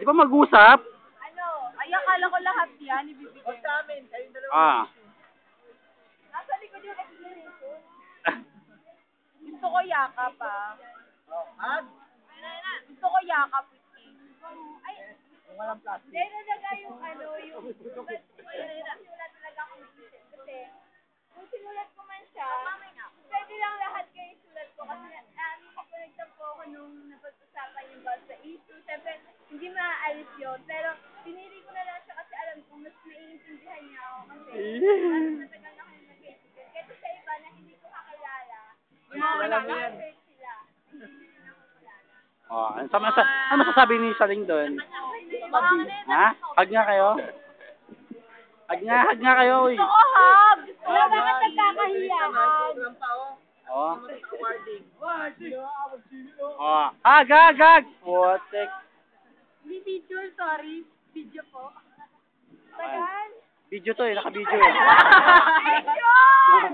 Di ba mag-usap? Ano? Ay, akala ko lahat yan. Ibibigay. Huwag sa amin. Kayong dalawa. Ah. Nasa likod yung explanation. Gusto ko yakap, ah. At? Gusto ko yakap. Ay, Kung walang plastic. dahil talaga yung ano, yung sinulat talaga ako mag-isip. Kasi, kung sinulat ko man siya, pwede lang lahat kayo sulat ko. Kasi, connectan po ako nung napag-usapan yung about sa issue. Siyempre, hindi maaalis yun. Pero, pinili ko na lang siya kasi alam ko, mas naiintindihan niya ako. Kasi, mas matagal na kayo nag-kaibigan. Kasi sa iba na hindi ko kakilala, na-search sila. Hindi nila ako kilala. Oh, ano masasabi ni Saling doon? Ha? Hag nga kayo? Hag nga kayo, uy. Gusto ko hug! Gusto ko bakit nagkakahiya hug? Walang pa, oh. Oh. Awarding. Oh. Hag! Putek. Hindi video, sorry. Video po. Tagal. Video to eh, naka-video eh. Action!